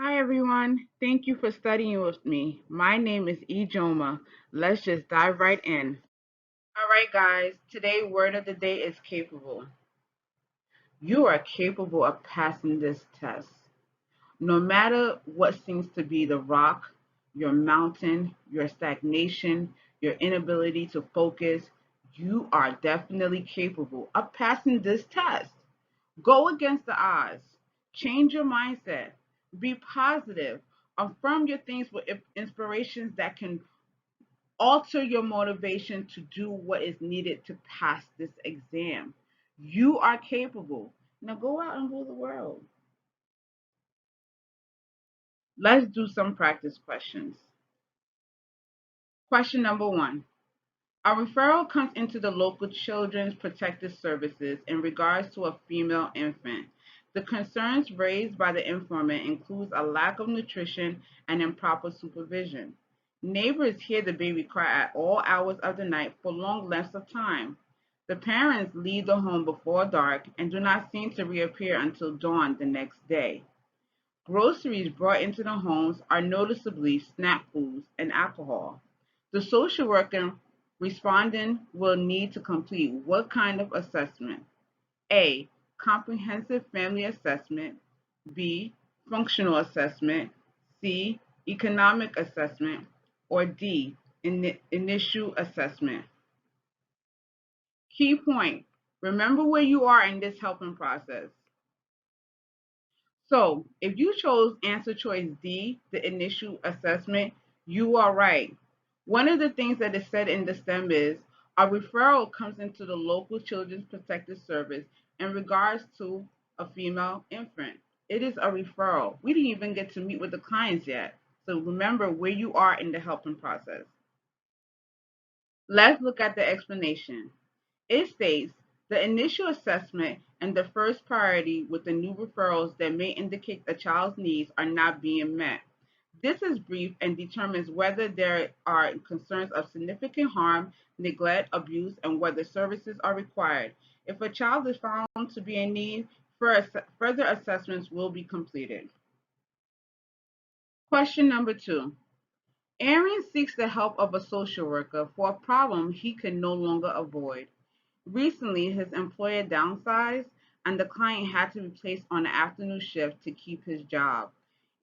Hi everyone, thank you for studying with me. My name is Ijoma. Let's just dive right in. All right, guys, today word of the day is capable. You are capable of passing this test. No matter what seems to be the rock, your mountain, your stagnation, your inability to focus, you are definitely capable of passing this test. Go against the odds. Change your mindset. Be positive. Affirm your things with inspirations that can alter your motivation to do what is needed to pass this exam. You are capable. Now go out and rule the world. Let's do some practice questions. Question number one. A referral comes into the local Children's Protective Services in regards to a female infant. The concerns raised by the informant includes a lack of nutrition and improper supervision. Neighbors hear the baby cry at all hours of the night for long lengths of time. The parents leave the home before dark and do not seem to reappear until dawn the next day. Groceries brought into the homes are noticeably snack foods and alcohol. The social worker responding will need to complete what kind of assessment? A. Comprehensive family assessment. B. Functional assessment. C. Economic assessment. Or D. Initial assessment. Key point. Remember where you are in this helping process. So if you chose answer choice D, the initial assessment, you are right. One of the things that is said in the STEM is a referral comes into the local Children's Protective Service in regards to a female infant. It is a referral. We didn't even get to meet with the clients yet. So remember where you are in the helping process. Let's look at the explanation. It states the initial assessment and the first priority with the new referrals that may indicate a child's needs are not being met. This is brief and determines whether there are concerns of significant harm, neglect, abuse, and whether services are required. If a child is found to be in need, further assessments will be completed. Question number two. Aaron seeks the help of a social worker for a problem he can no longer avoid. Recently, his employer downsized, and the client had to be placed on an afternoon shift to keep his job.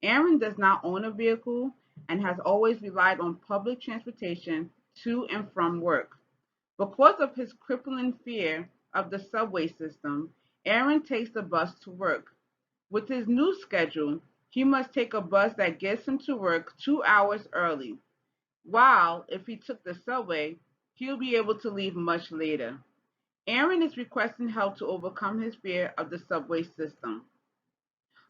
Aaron does not own a vehicle and has always relied on public transportation to and from work. Because of his crippling fear of the subway system, Aaron takes the bus to work. With his new schedule, he must take a bus that gets him to work 2 hours early, while if he took the subway, he'll be able to leave much later. Aaron is requesting help to overcome his fear of the subway system.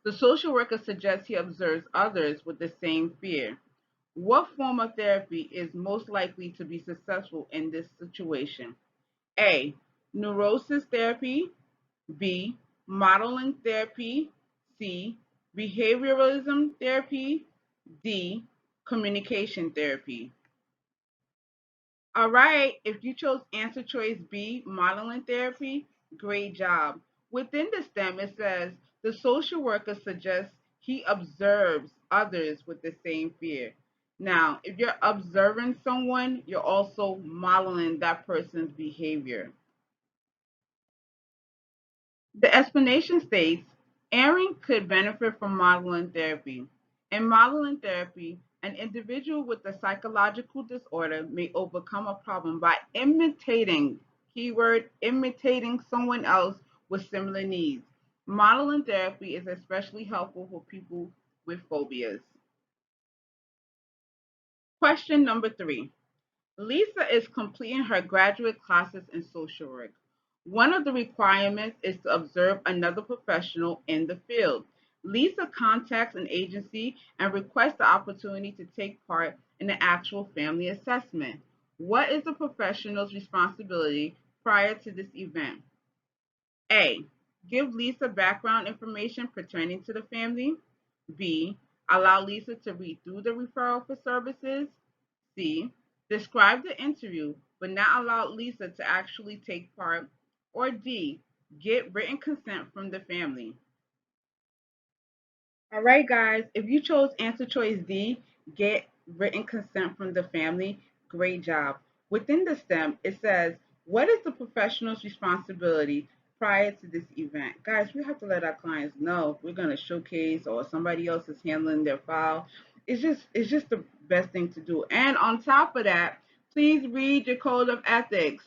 The social worker suggests he observes others with the same fear. What form of therapy is most likely to be successful in this situation? A. Neurosis therapy. B. Modeling therapy. C. Behavioralism therapy. D. Communication therapy. All right, if you chose answer choice B, modeling therapy, great job. Within the STEM, it says the social worker suggests he observes others with the same fear. Now, if you're observing someone, you're also modeling that person's behavior. The explanation states Aaron could benefit from modeling therapy. In modeling therapy, an individual with a psychological disorder may overcome a problem by imitating, keyword, imitating someone else with similar needs. Modeling therapy is especially helpful for people with phobias. Question number three. Lisa is completing her graduate classes in social work. One of the requirements is to observe another professional in the field. Lisa contacts an agency and requests the opportunity to take part in the actual family assessment. What is the professional's responsibility prior to this event? A. Give Lisa background information pertaining to the family. B. Allow Lisa to read through the referral for services. C. Describe the interview, but not allow Lisa to actually take part. Or D. Get written consent from the family. All right, guys, if you chose answer choice D, get written consent from the family, great job. Within the STEM, it says, what is the professional's responsibility prior to this event? Guys, we have to let our clients know if we're going to showcase or somebody else is handling their file. It's just the best thing to do. And on top of that, please read your code of ethics.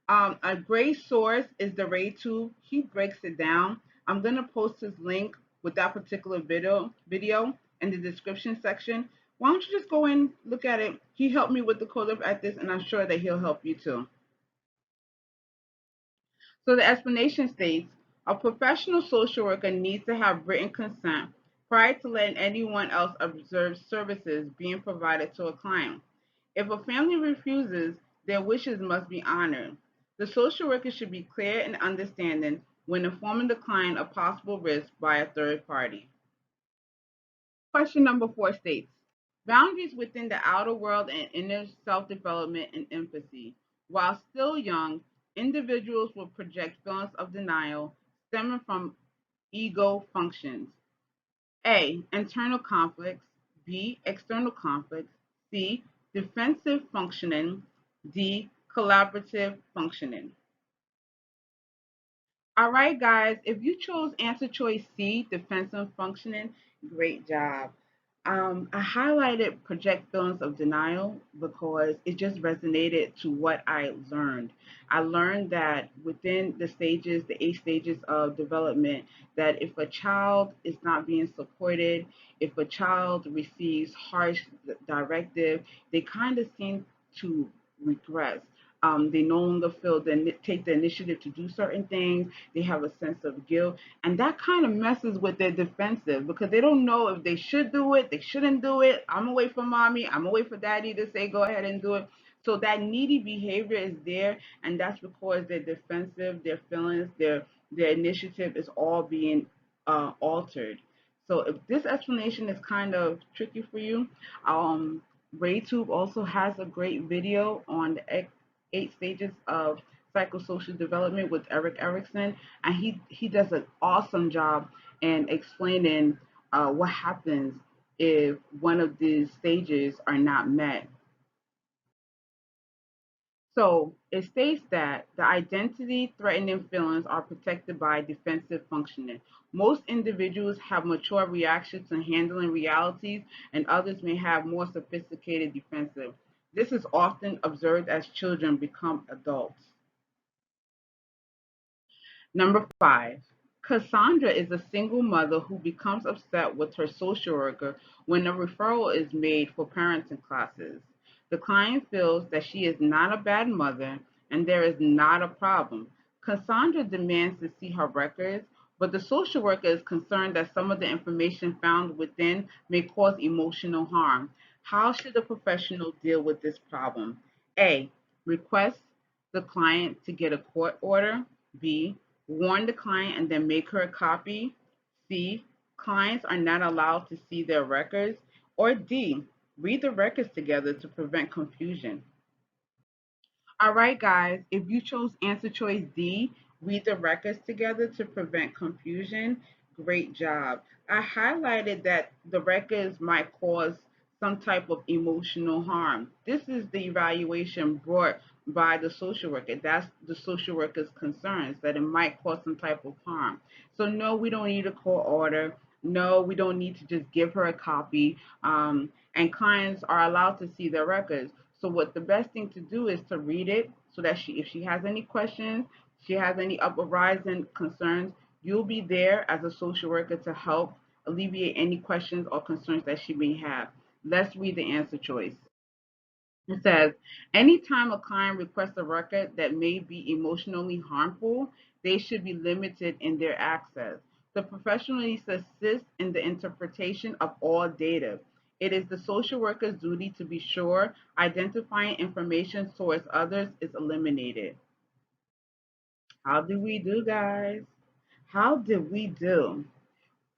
A great source is the Raytube. He breaks it down. I'm going to post his link with that particular video in the description section. Why don't you just go and look at it? He helped me with the code of ethics, and I'm sure that he'll help you too. So the explanation states a professional social worker needs to have written consent prior to letting anyone else observe services being provided to a client. If a family refuses, their wishes must be honored. The social worker should be clear and understanding when informing the client of possible risk by a third party. Question number 4 states boundaries within the outer world and inner self development and empathy. While still young, individuals will project feelings of denial stemming from ego functions. A. Internal conflicts. B. External conflicts. C. Defensive functioning. D. Collaborative functioning. All right, guys, if you chose answer choice C, defensive functioning, great job. I highlighted project feelings of denial because it just resonated to what I learned. I learned that within the stages, the 8 stages of development, that if a child is not being supported, if a child receives harsh directive, they kind of seem to regress. They no longer feel take the initiative to do certain things. They have a sense of guilt, and that kind of messes with their defensive because they don't know if they should do it, they shouldn't do it. I'm away from mommy. I'm away for daddy to say go ahead and do it. So that needy behavior is there, and that's because their defensive, their feelings, their initiative is all being altered. So if this explanation is kind of tricky for you, um, Raytube also has a great video on the 8 stages of psychosocial development with Erikson, and he does an awesome job in explaining what happens if one of these stages are not met. So it states that the identity threatening feelings are protected by defensive functioning. Most individuals have mature reactions to handling realities, and others may have more sophisticated defensive. This is often observed as children become adults. Number 5, Cassandra is a single mother who becomes upset with her social worker when a referral is made for parenting classes. The client feels that she is not a bad mother and there is not a problem. Cassandra demands to see her records, but the social worker is concerned that some of the information found within may cause emotional harm. How should a professional deal with this problem? A. Request the client to get a court order. B. Warn the client and then make her a copy. C. Clients are not allowed to see their records. Or D. Read the records together to prevent confusion. All right, guys, if you chose answer choice D, read the records together to prevent confusion, great job. I highlighted that the records might cause some type of emotional harm. This is the evaluation brought by the social worker. That's the social worker's concerns that it might cause some type of harm. So, no, we don't need a court order. No, we don't need to just give her a copy. And clients are allowed to see their records. So what the best thing to do is to read it so that if she has any questions, she has any uprising concerns, you'll be there as a social worker to help alleviate any questions or concerns that she may have. Let's read the answer choice. It says, anytime a client requests a record that may be emotionally harmful, they should be limited in their access. The professional needs to assist in the interpretation of all data. It is the social worker's duty to be sure identifying information towards others is eliminated. How did we do, guys? How did we do?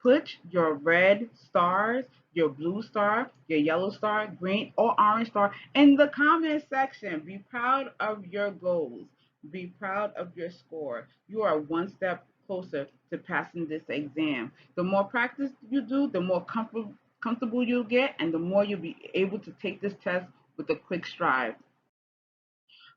Put your red stars, your blue star, your yellow star, green or orange star in the comment section. Be proud of your goals. Be proud of your score. You are one step closer to passing this exam. The more practice you do, the more comfortable you'll get, and the more you'll be able to take this test with a quick stride.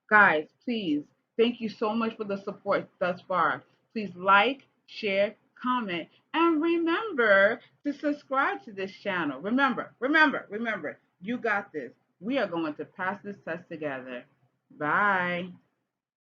Guys, please, thank you so much for the support thus far. Please like, share, comment, and remember to subscribe to this channel. Remember, you got this. We are going to pass this test together. Bye.